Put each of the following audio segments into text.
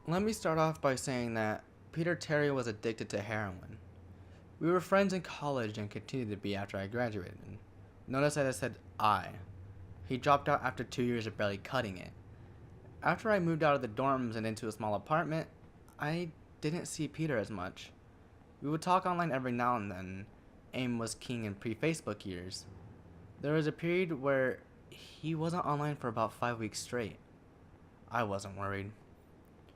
Let me start off by saying that Peter Terry was addicted to heroin. We were friends in college and continued to be after I graduated. Notice that I said I. He dropped out after 2 years of barely cutting it. After I moved out of the dorms and into a small apartment, I didn't see Peter as much. We would talk online every now and then. AIM was king in pre-Facebook years. There was a period where he wasn't online for about 5 weeks straight. I wasn't worried.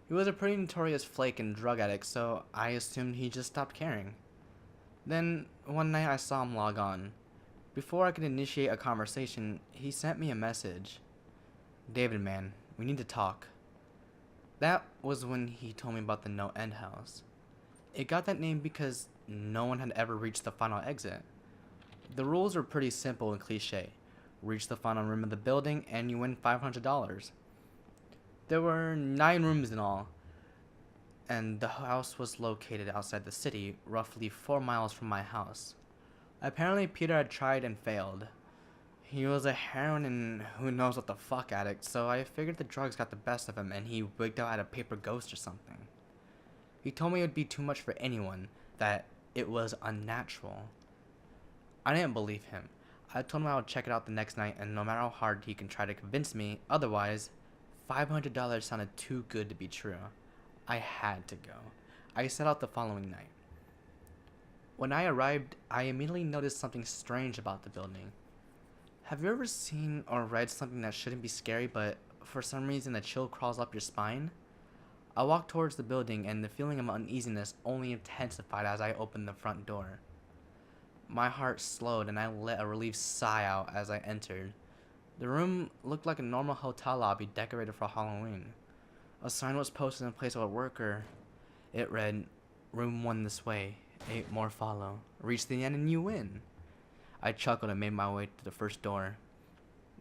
He was a pretty notorious flake and drug addict, so I assumed he just stopped caring. Then, one night I saw him log on. Before I could initiate a conversation, he sent me a message. "David, man, we need to talk." That was when he told me about the NoEnd House. It got that name because no one had ever reached the final exit. The rules were pretty simple and cliche. Reach the final room of the building and you win $500. There were 9 rooms in all, and the house was located outside the city, roughly 4 miles from my house. Apparently Peter had tried and failed. He was a heroin and who knows what the fuck addict, so I figured the drugs got the best of him and he wigged out at a paper ghost or something. He told me it would be too much for anyone, that it was unnatural. I didn't believe him. I told him I would check it out the next night, and no matter how hard he can try to convince me otherwise, $500 sounded too good to be true. I had to go. I set out the following night. When I arrived, I immediately noticed something strange about the building. Have you ever seen or read something that shouldn't be scary, but for some reason a chill crawls up your spine? I walked towards the building, and the feeling of uneasiness only intensified as I opened the front door. My heart slowed, and I let a relieved sigh out as I entered. The room looked like a normal hotel lobby decorated for Halloween. A sign was posted in place of a worker. It read, "Room 1 this way, 8 more follow. Reach the end and you win." I chuckled and made my way to the first door.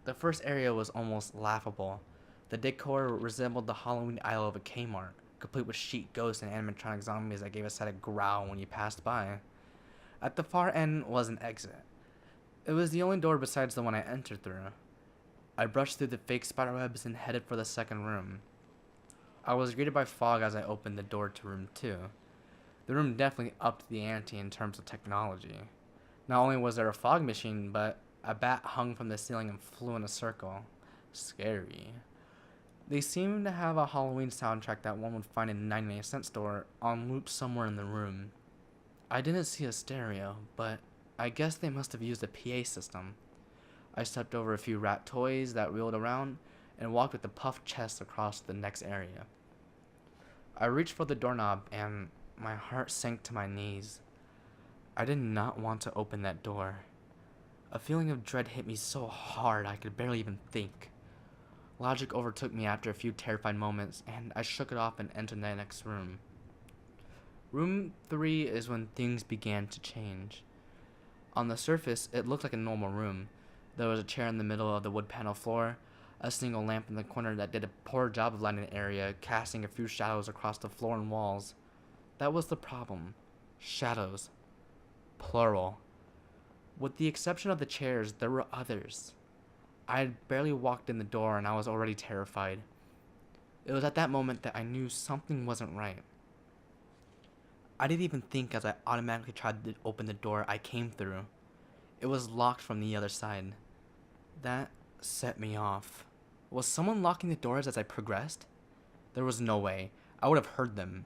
The first area was almost laughable. The decor resembled the Halloween aisle of a Kmart, complete with sheet ghosts and animatronic zombies that gave a sad growl when you passed by. At the far end was an exit. It was the only door besides the one I entered through. I brushed through the fake spiderwebs and headed for the second room. I was greeted by fog as I opened the door to room 2. The room definitely upped the ante in terms of technology. Not only was there a fog machine, but a bat hung from the ceiling and flew in a circle. Scary. They seemed to have a Halloween soundtrack that one would find in a 99-cent store on loop somewhere in the room. I didn't see a stereo, but I guess they must have used a PA system. I stepped over a few rat toys that wheeled around and walked with a puffed chest across the next area. I reached for the doorknob and my heart sank to my knees. I did not want to open that door. A feeling of dread hit me so hard I could barely even think. Logic overtook me after a few terrified moments, and I shook it off and entered the next room. Room 3 is when things began to change. On the surface, it looked like a normal room. There was a chair in the middle of the wood panel floor, a single lamp in the corner that did a poor job of lighting the area, casting a few shadows across the floor and walls. That was the problem. Shadows. Plural. With the exception of the chairs, there were others. I had barely walked in the door and I was already terrified. It was at that moment that I knew something wasn't right. I didn't even think as I automatically tried to open the door I came through. It was locked from the other side. That set me off. Was someone locking the doors as I progressed? There was no way. I would have heard them.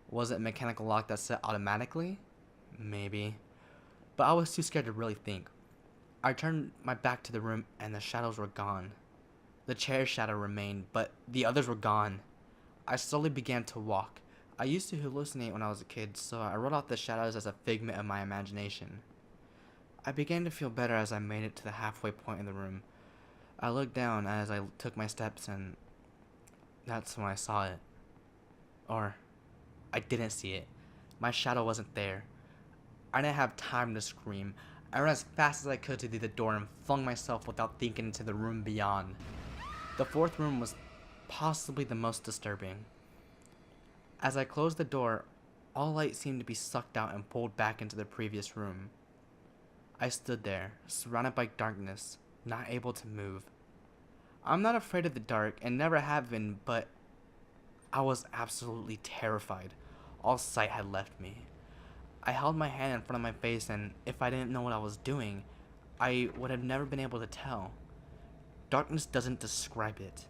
Was it a mechanical lock that set automatically? Maybe. But I was too scared to really think. I turned my back to the room and the shadows were gone. The chair's shadow remained, but the others were gone. I slowly began to walk. I used to hallucinate when I was a kid, so I wrote off the shadows as a figment of my imagination. I began to feel better as I made it to the halfway point in the room. I looked down as I took my steps, and that's when I saw it. Or, I didn't see it. My shadow wasn't there. I didn't have time to scream. I ran as fast as I could to the door and flung myself without thinking into the room beyond. The fourth room was possibly the most disturbing. As I closed the door, all light seemed to be sucked out and pulled back into the previous room. I stood there, surrounded by darkness, not able to move. I'm not afraid of the dark and never have been, but I was absolutely terrified. All sight had left me. I held my hand in front of my face, and if I didn't know what I was doing, I would have never been able to tell. Darkness doesn't describe it.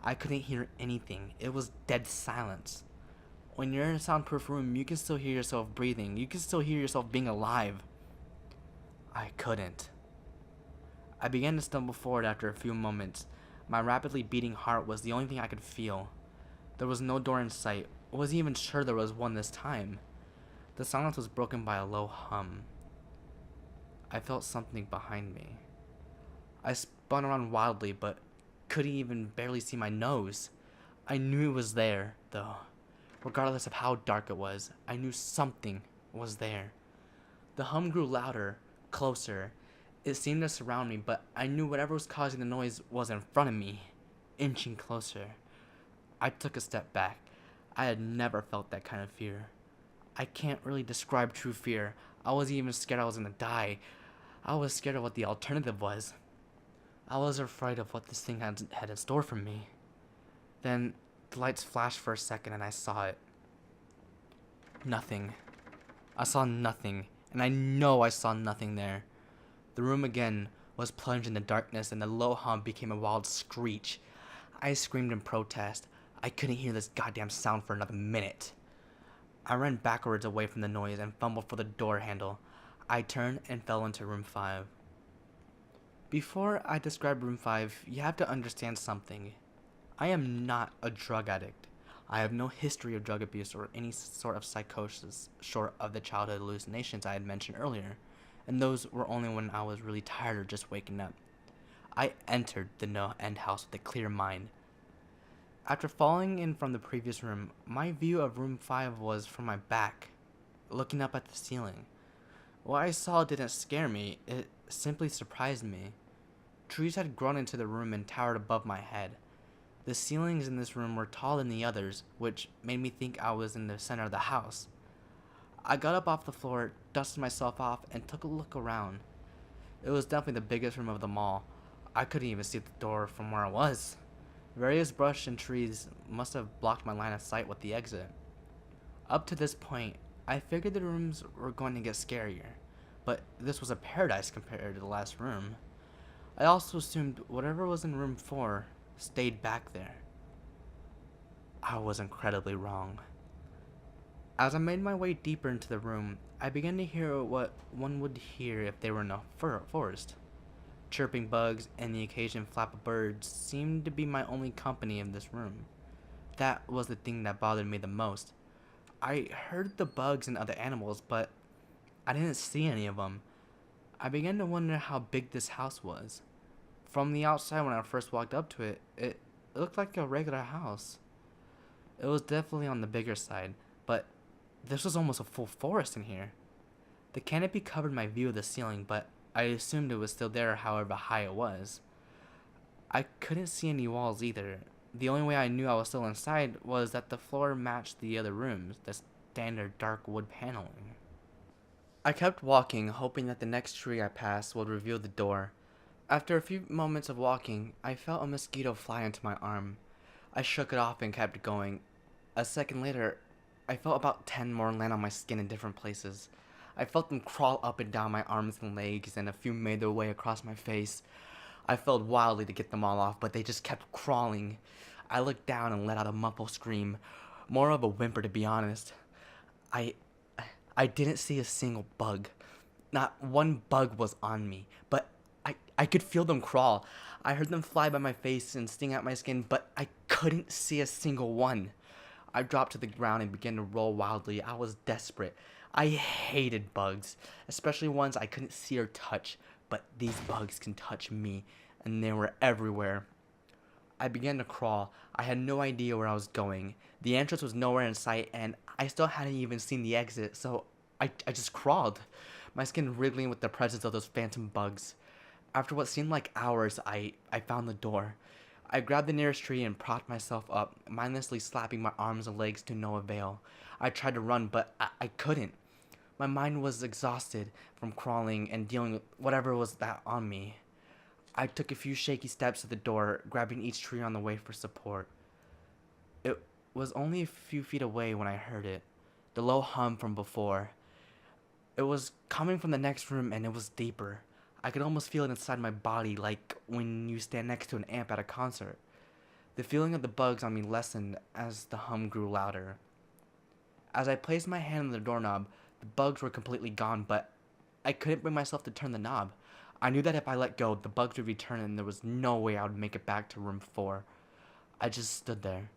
I couldn't hear anything. It was dead silence. When you're in a soundproof room, you can still hear yourself breathing. You can still hear yourself being alive. I couldn't. I began to stumble forward after a few moments. My rapidly beating heart was the only thing I could feel. There was no door in sight. I wasn't even sure there was one this time. The silence was broken by a low hum. I felt something behind me. I spun around wildly, but couldn't even barely see my nose. I knew it was there, though. Regardless of how dark it was, I knew something was there. The hum grew louder, closer. It seemed to surround me, but I knew whatever was causing the noise was in front of me, inching closer. I took a step back. I had never felt that kind of fear. I can't really describe true fear. I wasn't even scared I was gonna die. I was scared of what the alternative was. I was afraid of what this thing had in store for me. Then the lights flashed for a second and I saw it. Nothing. I saw nothing, and I know I saw nothing there. The room again was plunged into darkness, and the low hum became a wild screech. I screamed in protest. I couldn't hear this goddamn sound for another minute. I ran backwards away from the noise and fumbled for the door handle. I turned and fell into room 5. Before I describe room 5, you have to understand something. I am not a drug addict. I have no history of drug abuse or any sort of psychosis short of the childhood hallucinations I had mentioned earlier, and those were only when I was really tired or just waking up. I entered the NoEnd House with a clear mind. After falling in from the previous room, my view of room 5 was from my back, looking up at the ceiling. What I saw didn't scare me, it simply surprised me. Trees had grown into the room and towered above my head. The ceilings in this room were taller than the others, which made me think I was in the center of the house. I got up off the floor, dusted myself off, and took a look around. It was definitely the biggest room of them all. I couldn't even see the door from where I was. Various brush and trees must have blocked my line of sight with the exit. Up to this point, I figured the rooms were going to get scarier, but this was a paradise compared to the last room. I also assumed whatever was in room 4 stayed back there. I was incredibly wrong. As I made my way deeper into the room, I began to hear what one would hear if they were in a forest. Chirping bugs and the occasional flap of birds seemed to be my only company in this room. That was the thing that bothered me the most. I heard the bugs and other animals, but I didn't see any of them. I began to wonder how big this house was. From the outside, when I first walked up to it, it looked like a regular house. It was definitely on the bigger side, but this was almost a full forest in here. The canopy covered my view of the ceiling, but I assumed it was still there however high it was. I couldn't see any walls either. The only way I knew I was still inside was that the floor matched the other rooms, the standard dark wood paneling. I kept walking, hoping that the next tree I passed would reveal the door. After a few moments of walking, I felt a mosquito fly into my arm. I shook it off and kept going. A second later, I felt about 10 more land on my skin in different places. I felt them crawl up and down my arms and legs, and a few made their way across my face. I felt wildly to get them all off, but they just kept crawling. I looked down and let out a muffled scream, more of a whimper to be honest. I didn't see a single bug. Not one bug was on me, but I could feel them crawl. I heard them fly by my face and sting at my skin, but I couldn't see a single one. I dropped to the ground and began to roll wildly. I was desperate. I hated bugs, especially ones I couldn't see or touch, but these bugs can touch me, and they were everywhere. I began to crawl. I had no idea where I was going. The entrance was nowhere in sight, and I still hadn't even seen the exit, so I just crawled, my skin wriggling with the presence of those phantom bugs. After what seemed like hours, I found the door. I grabbed the nearest tree and propped myself up, mindlessly slapping my arms and legs to no avail. I tried to run, but I couldn't. My mind was exhausted from crawling and dealing with whatever was that on me. I took a few shaky steps to the door, grabbing each tree on the way for support. It was only a few feet away when I heard it, the low hum from before. It was coming from the next room and it was deeper. I could almost feel it inside my body, like when you stand next to an amp at a concert. The feeling of the bugs on me lessened as the hum grew louder. As I placed my hand on the doorknob, the bugs were completely gone, but I couldn't bring myself to turn the knob. I knew that if I let go, the bugs would return and there was no way I would make it back to room 4. I just stood there,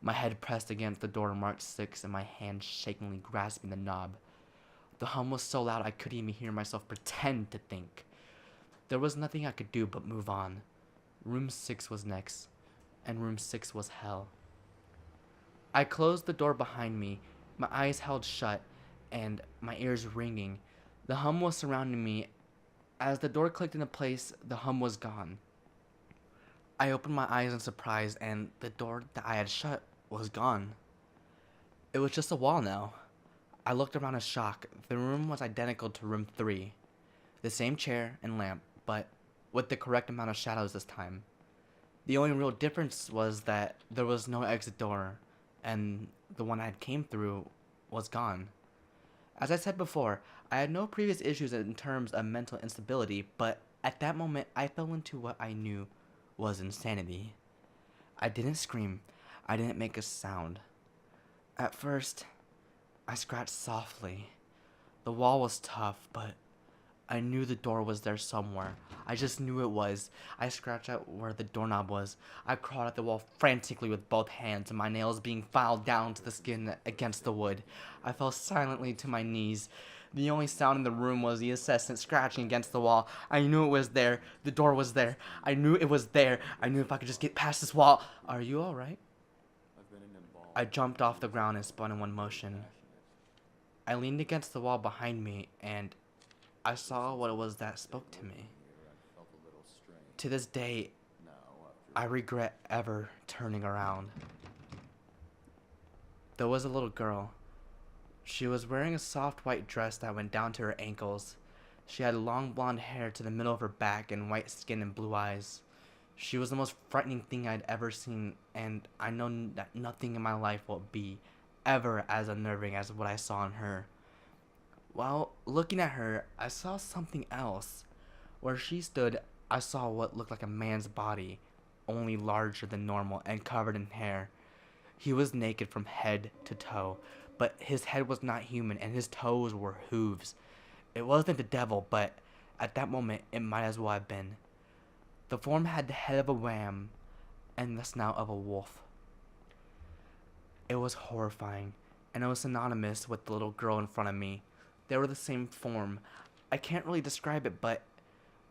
my head pressed against the door marked 6 and my hand shakingly grasping the knob. The hum was so loud I couldn't even hear myself pretend to think. There was nothing I could do but move on. Room 6 was next, and room 6 was hell. I closed the door behind me, my eyes held shut, and my ears ringing. The hum was surrounding me. As the door clicked into place, the hum was gone. I opened my eyes in surprise, and the door that I had shut was gone. It was just a wall now. I looked around in shock. The room was identical to room 3. The same chair and lamp, but with the correct amount of shadows this time. The only real difference was that there was no exit door, and the one I had came through was gone. As I said before, I had no previous issues in terms of mental instability, but at that moment I fell into what I knew was insanity. I didn't scream. I didn't make a sound. At first, I scratched softly. The wall was tough, but I knew the door was there somewhere. I just knew it was. I scratched out where the doorknob was. I crawled at the wall frantically with both hands, and my nails being filed down to the skin against the wood. I fell silently to my knees. The only sound in the room was the incessant scratching against the wall. I knew it was there. The door was there. I knew it was there. I knew if I could just get past this wall. Are you alright? I jumped off the ground and spun in one motion. I leaned against the wall behind me, and I saw what it was that spoke to me. To this day, I regret ever turning around. There was a little girl. She was wearing a soft white dress that went down to her ankles. She had long blonde hair to the middle of her back and white skin and blue eyes. She was the most frightening thing I'd ever seen, and I know that nothing in my life will be ever as unnerving as what I saw in her. While looking at her, I saw something else. Where she stood, I saw what looked like a man's body, only larger than normal and covered in hair. He was naked from head to toe, but his head was not human and his toes were hooves. It wasn't the devil, but at that moment, it might as well have been. The form had the head of a ram and the snout of a wolf. It was horrifying, and it was synonymous with the little girl in front of me. They were the same form. I can't really describe it, but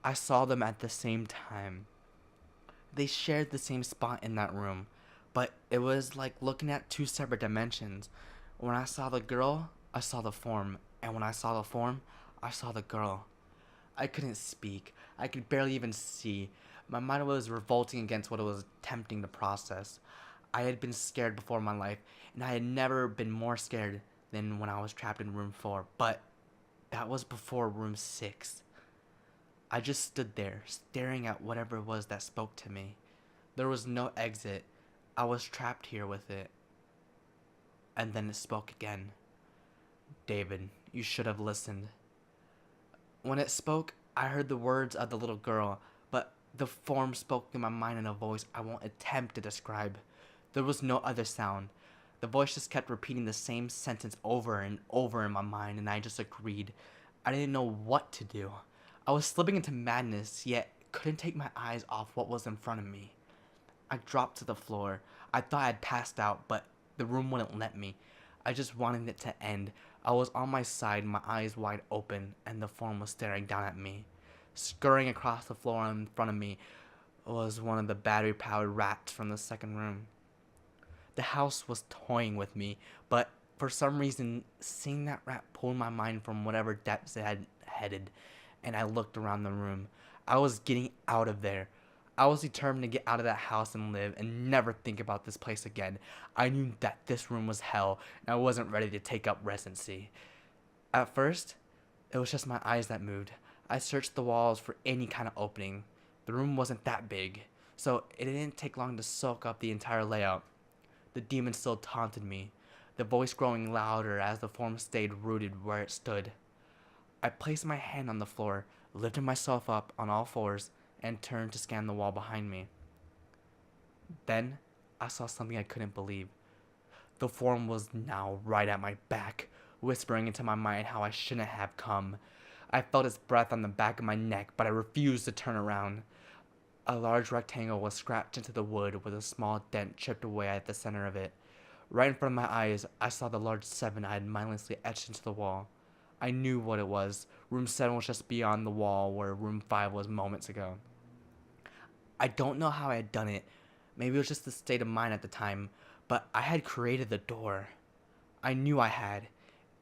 I saw them at the same time. They shared the same spot in that room, but it was like looking at two separate dimensions. When I saw the girl, I saw the form, and when I saw the form, I saw the girl. I couldn't speak. I could barely even see. My mind was revolting against what it was attempting to process. I had been scared before in my life, and I had never been more scared than when I was trapped in room 4, but that was before room 6. I just stood there, staring at whatever it was that spoke to me. There was no exit. I was trapped here with it. And then it spoke again. David, you should have listened. When it spoke, I heard the words of the little girl, but the form spoke through my mind in a voice I won't attempt to describe. There was no other sound. The voice just kept repeating the same sentence over and over in my mind, and I just agreed. I didn't know what to do. I was slipping into madness, yet couldn't take my eyes off what was in front of me. I dropped to the floor. I thought I had passed out, but the room wouldn't let me. I just wanted it to end. I was on my side, my eyes wide open, and the form was staring down at me. Scurrying across the floor in front of me was one of the battery-powered rats from the second room. The house was toying with me, but for some reason, seeing that rat pulled my mind from whatever depths it had headed, and I looked around the room. I was getting out of there. I was determined to get out of that house and live and never think about this place again. I knew that this room was hell, and I wasn't ready to take up residency. At first, it was just my eyes that moved. I searched the walls for any kind of opening. The room wasn't that big, so it didn't take long to soak up the entire layout. The demon still taunted me, the voice growing louder as the form stayed rooted where it stood. I placed my hand on the floor, lifted myself up on all fours, and turned to scan the wall behind me. Then, I saw something I couldn't believe. The form was now right at my back, whispering into my mind how I shouldn't have come. I felt its breath on the back of my neck, but I refused to turn around. A large rectangle was scratched into the wood with a small dent chipped away at the center of it. Right in front of my eyes, I saw the large 7 I had mindlessly etched into the wall. I knew what it was. Room 7 was just beyond the wall where room 5 was moments ago. I don't know how I had done it. Maybe it was just the state of mind at the time, but I had created the door. I knew I had.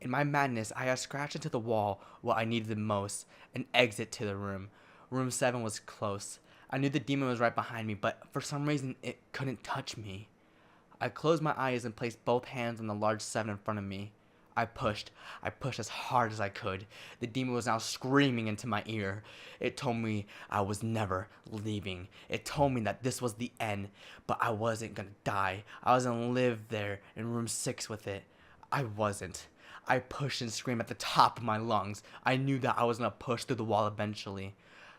In my madness, I had scratched into the wall what I needed the most, an exit to the room. Room 7 was close. I knew the demon was right behind me, but for some reason it couldn't touch me. I closed my eyes and placed both hands on the large 7 in front of me. I pushed as hard as I could. The demon was now screaming into my ear. It told me I was never leaving. It told me that this was the end, but I wasn't gonna die. I was gonna live there in room 6 with it. I wasn't. I pushed and screamed at the top of my lungs. I knew that I was gonna push through the wall eventually.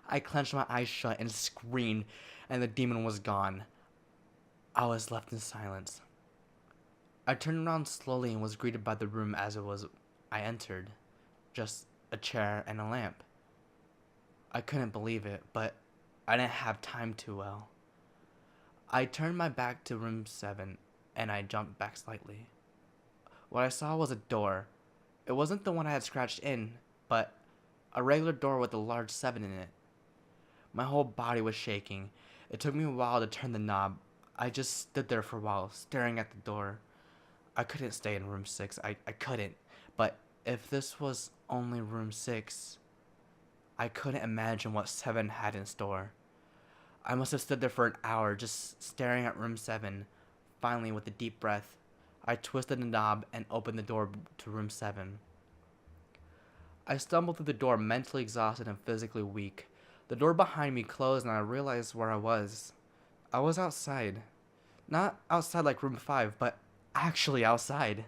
I clenched my eyes shut and screamed, and the demon was gone. I was left in silence. I turned around slowly and was greeted by the room as it was I entered. Just a chair and a lamp. I couldn't believe it, but I didn't have time too well. I turned my back to room 7, and I jumped back slightly. What I saw was a door. It wasn't the one I had scratched in, but a regular door with a large 7 in it. My whole body was shaking. It took me a while to turn the knob. I just stood there for a while, staring at the door. I couldn't stay in room 6. I couldn't. But if this was only room 6, I couldn't imagine what 7 had in store. I must have stood there for an hour, just staring at room 7. Finally, with a deep breath, I twisted the knob and opened the door to room 7. I stumbled through the door, mentally exhausted and physically weak. The door behind me closed and I realized where I was. I was outside. Not outside like room 5, but actually outside.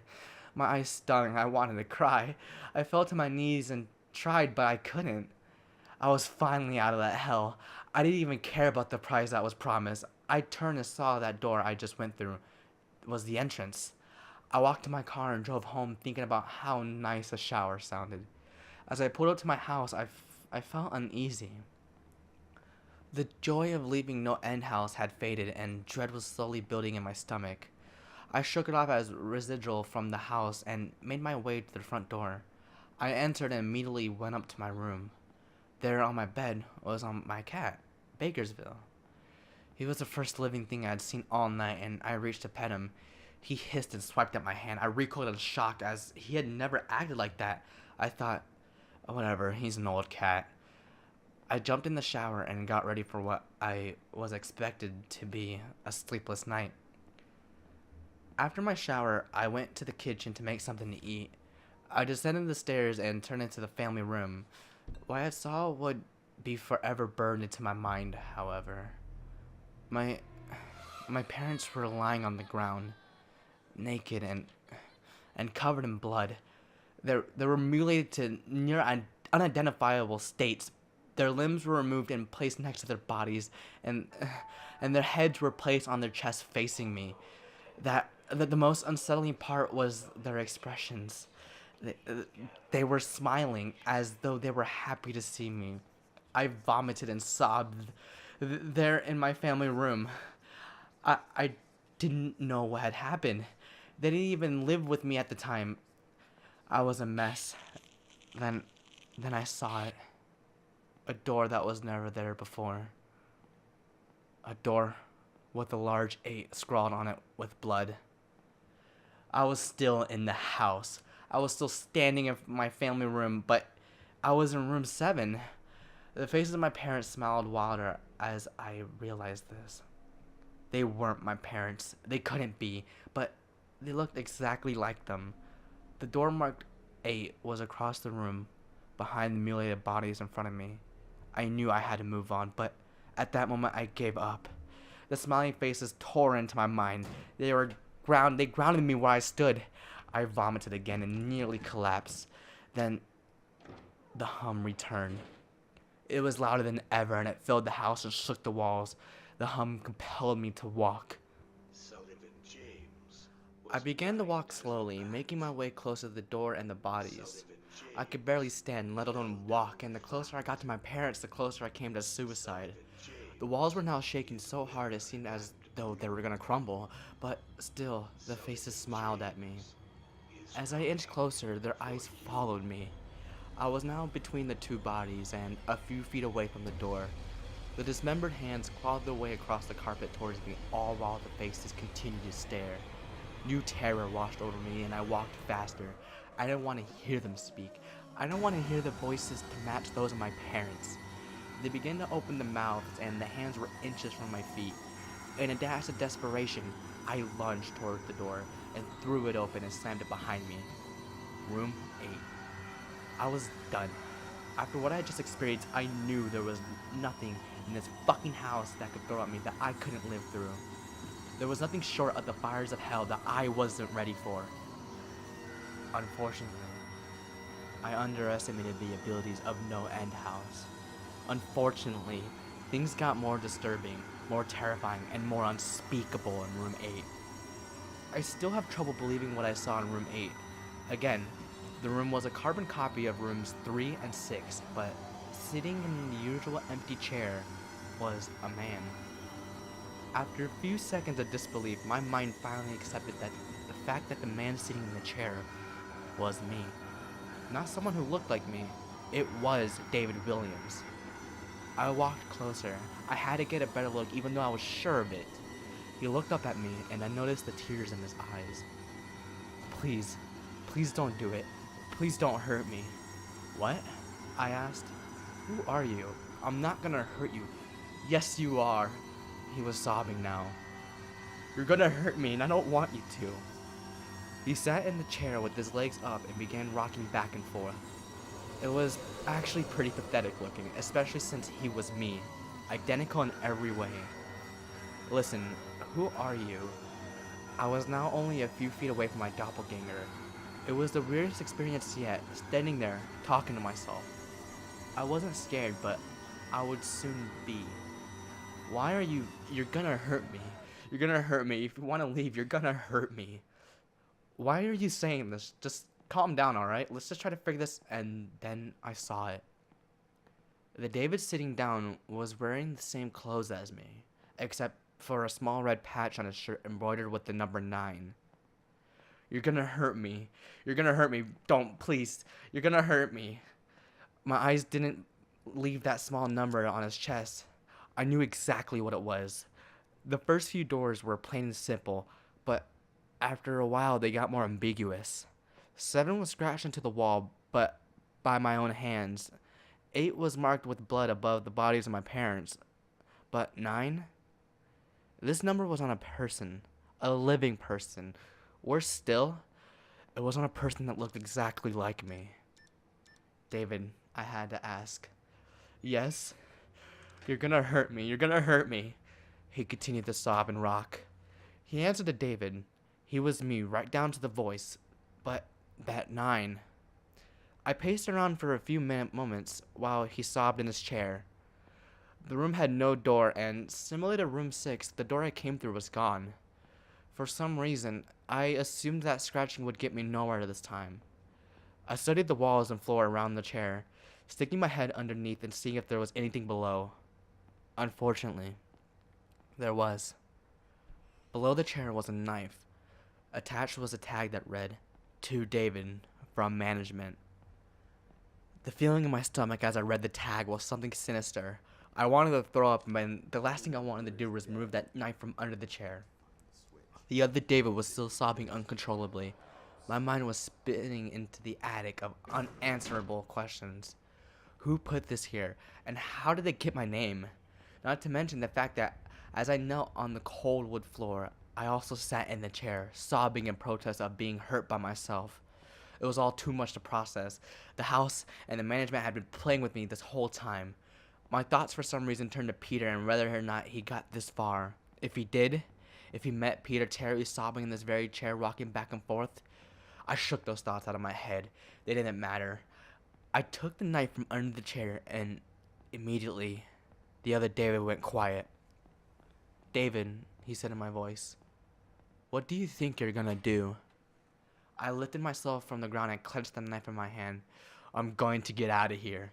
My eyes stung. I wanted to cry. I fell to my knees and tried, but I couldn't. I was finally out of that hell. I didn't even care about the prize that was promised. I turned and saw that door I just went through was the entrance. I walked to my car and drove home thinking about how nice a shower sounded. As I pulled up to my house, I felt uneasy. The joy of leaving NoEnd House had faded and dread was slowly building in my stomach. I shook it off as residual from the house and made my way to the front door. I entered and immediately went up to my room. There on my bed was my cat, Bakersville. He was the first living thing I had seen all night, and I reached to pet him. He hissed and swiped at my hand. I recoiled in shock as he had never acted like that. I thought, oh, whatever, he's an old cat. I jumped in the shower and got ready for what I was expected to be a sleepless night. After my shower, I went to the kitchen to make something to eat. I descended the stairs and turned into the family room. What I saw would be forever burned into my mind, however. My parents were lying on the ground, naked and covered in blood. They were mutilated to near unidentifiable states. Their limbs were removed and placed next to their bodies, and their heads were placed on their chests facing me. The most unsettling part was their expressions. They were smiling as though they were happy to see me. I vomited and sobbed there in my family room. I didn't know what had happened. They didn't even live with me at the time. I was a mess. Then I saw it. A door that was never there before. A door with a large 8 scrawled on it with blood. I was still in the house. I was still standing in my family room, but I was in room 7. The faces of my parents smiled wilder as I realized this. They weren't my parents. They couldn't be, but they looked exactly like them. The door marked 8 was across the room, behind the mutilated bodies in front of me. I knew I had to move on, but at that moment I gave up. The smiling faces tore into my mind. They were They grounded me where I stood. I vomited again and nearly collapsed. Then the hum returned. It was louder than ever, and it filled the house and shook the walls. The hum compelled me to walk. I began to walk slowly, making my way closer to the door and the bodies. I could barely stand, let alone walk, and the closer I got to my parents, the closer I came to suicide. The walls were now shaking so hard it seemed as though they were gonna crumble, but still, the faces smiled at me. As I inched closer, their eyes followed me. I was now between the two bodies and a few feet away from the door. The dismembered hands clawed their way across the carpet towards me, all while the faces continued to stare. New terror washed over me, and I walked faster. I didn't want to hear them speak. I didn't want to hear the voices to match those of my parents. They began to open their mouths, and the hands were inches from my feet. In a dash of desperation, I lunged toward the door and threw it open and slammed it behind me. Room 8. I was done. After what I had just experienced, I knew there was nothing in this fucking house that could throw at me that I couldn't live through. There was nothing short of the fires of hell that I wasn't ready for. Unfortunately, I underestimated the abilities of NoEnd House. Unfortunately, things got more disturbing, more terrifying, and more unspeakable in Room 8. I still have trouble believing what I saw in Room 8. Again, the room was a carbon copy of Rooms 3 and 6, but sitting in the usual empty chair was a man. After a few seconds of disbelief, my mind finally accepted that the fact that the man sitting in the chair was me. Not someone who looked like me. It was David Williams. I walked closer. I had to get a better look even though I was sure of it. He looked up at me and I noticed the tears in his eyes. Please don't do it. Please don't hurt me. What? I asked. Who are you? I'm not gonna hurt you. Yes, you are. He was sobbing now. You're gonna hurt me and I don't want you to. He sat in the chair with his legs up and began rocking back and forth. It was actually pretty pathetic looking, especially since he was me, identical in every way. Listen, who are you? I was now only a few feet away from my doppelganger. It was the weirdest experience yet, standing there, talking to myself. I wasn't scared, but I would soon be. Why are you? You're gonna hurt me. You're gonna hurt me. If you want to leave, you're gonna hurt me. Why are you saying this? Just calm down, alright? Let's just try to figure this. And then I saw it. The David sitting down was wearing the same clothes as me, except for a small red patch on his shirt embroidered with the number 9. You're gonna hurt me. You're gonna hurt me. Don't, please. You're gonna hurt me. My eyes didn't leave that small number on his chest. I knew exactly what it was. The first few doors were plain and simple, but after a while they got more ambiguous. 7 was scratched into the wall, but by my own hands. 8 was marked with blood above the bodies of my parents. But 9? This number was on a person. A living person. Worse still, it was on a person that looked exactly like me. David, I had to ask. Yes? You're gonna hurt me. You're gonna hurt me. He continued to sob and rock. He answered to David. He was me, right down to the voice. But that 9. I paced around for a few moments while he sobbed in his chair. The room had no door, and similar to room 6, the door I came through was gone. For some reason, I assumed that scratching would get me nowhere this time. I studied the walls and floor around the chair, sticking my head underneath and seeing if there was anything below. Unfortunately, there was. Below the chair was a knife. Attached was a tag that read, "To David, from management." The feeling in my stomach as I read the tag was something sinister. I wanted to throw up, and the last thing I wanted to do was remove that knife from under the chair. The other David was still sobbing uncontrollably. My mind was spinning into the attic of unanswerable questions. Who put this here, and how did they get my name? Not to mention the fact that as I knelt on the cold wood floor, I also sat in the chair, sobbing in protest of being hurt by myself. It was all too much to process. The house and the management had been playing with me this whole time. My thoughts for some reason turned to Peter and whether or not he got this far. If he did, if he met Peter Terry sobbing in this very chair rocking back and forth? I shook those thoughts out of my head. They didn't matter. I took the knife from under the chair and immediately the other David went quiet. "David," he said in my voice, "what do you think you're gonna do?" I lifted myself from the ground and clenched the knife in my hand. "I'm going to get out of here."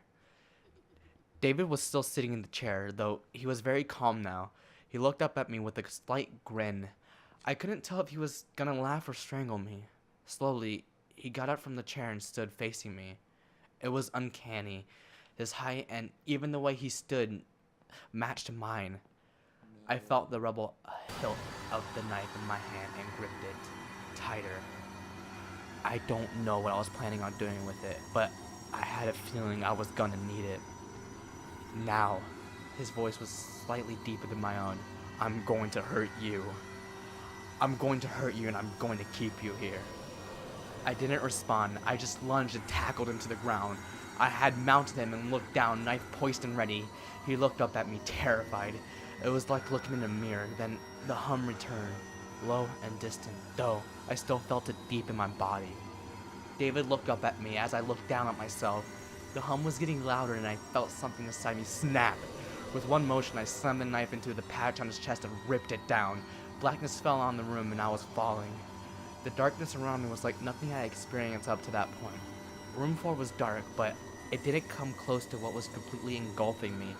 David was still sitting in the chair, though he was very calm now. He looked up at me with a slight grin. I couldn't tell if he was gonna laugh or strangle me. Slowly, he got up from the chair and stood facing me. It was uncanny. His height and even the way he stood matched mine. I felt the rubber hilt of the knife in my hand and gripped it tighter. I don't know what I was planning on doing with it, but I had a feeling I was gonna need it. "Now," his voice was slightly deeper than my own, "I'm going to hurt you. I'm going to hurt you and I'm going to keep you here." I didn't respond. I just lunged and tackled him to the ground. I had mounted him and looked down, knife poised and ready. He looked up at me, terrified. It was like looking in a mirror. Then the hum returned, low and distant, though I still felt it deep in my body. David looked up at me as I looked down at myself. The hum was getting louder and I felt something inside me snap. With one motion, I slammed the knife into the patch on his chest and ripped it down. Blackness fell on the room and I was falling. The darkness around me was like nothing I had experienced up to that point. Room 4 was dark, but it didn't come close to what was completely engulfing me.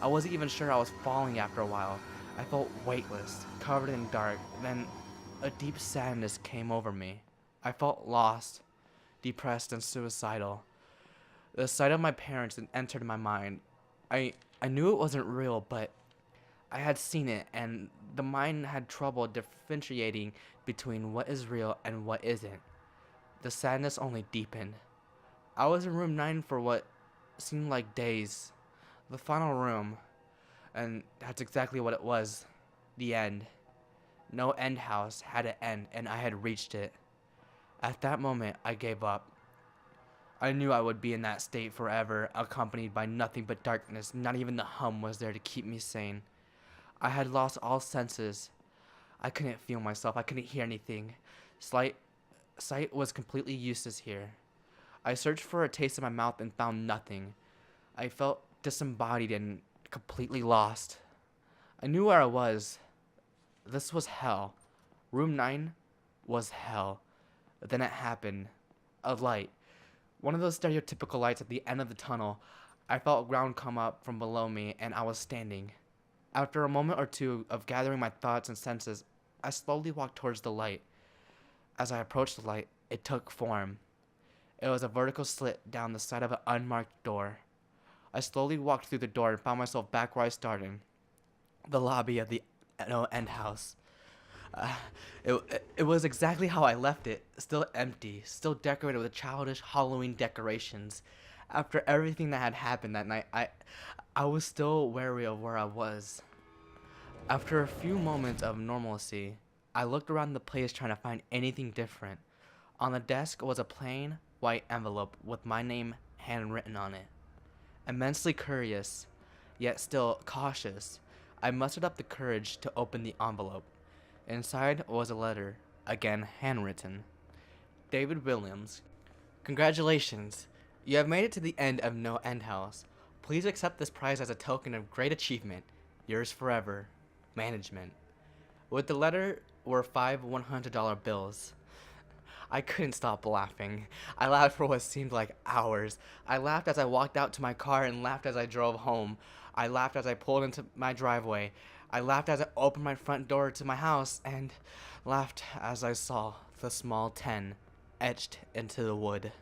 I wasn't even sure I was falling after a while. I felt weightless, covered in dark. Then a deep sadness came over me. I felt lost, depressed, and suicidal. The sight of my parents entered my mind. I knew it wasn't real, but I had seen it, and the mind had trouble differentiating between what is real and what isn't. The sadness only deepened. I was in room 9 for what seemed like days. The final room. And that's exactly what it was. The end. NoEnd House had an end, and I had reached it. At that moment, I gave up. I knew I would be in that state forever, accompanied by nothing but darkness. Not even the hum was there to keep me sane. I had lost all senses. I couldn't feel myself. I couldn't hear anything. Sight was completely useless here. I searched for a taste in my mouth and found nothing. I felt disembodied and completely lost. I knew where I was. This was hell. Room 9 was hell. Then it happened. A light. One of those stereotypical lights at the end of the tunnel. I felt ground come up from below me and I was standing. After a moment or two of gathering my thoughts and senses, I slowly walked towards the light. As I approached the light, it took form. It was a vertical slit down the side of an unmarked door. I slowly walked through the door and found myself back where I started. The lobby of the NoEnd House. It was exactly how I left it, still empty, still decorated with childish Halloween decorations. After everything that had happened that night, I was still wary of where I was. After a few moments of normalcy, I looked around the place trying to find anything different. On the desk was a plain, white envelope with my name handwritten on it. Immensely curious, yet still cautious, I mustered up the courage to open the envelope. Inside was a letter, again handwritten. David Williams, congratulations. You have made it to the end of NoEnd House. Please accept this prize as a token of great achievement. Yours forever, Management. With the letter were 5 $100 bills. I couldn't stop laughing. I laughed for what seemed like hours. I laughed as I walked out to my car and laughed as I drove home. I laughed as I pulled into my driveway. I laughed as I opened my front door to my house and laughed as I saw the small 10 etched into the wood.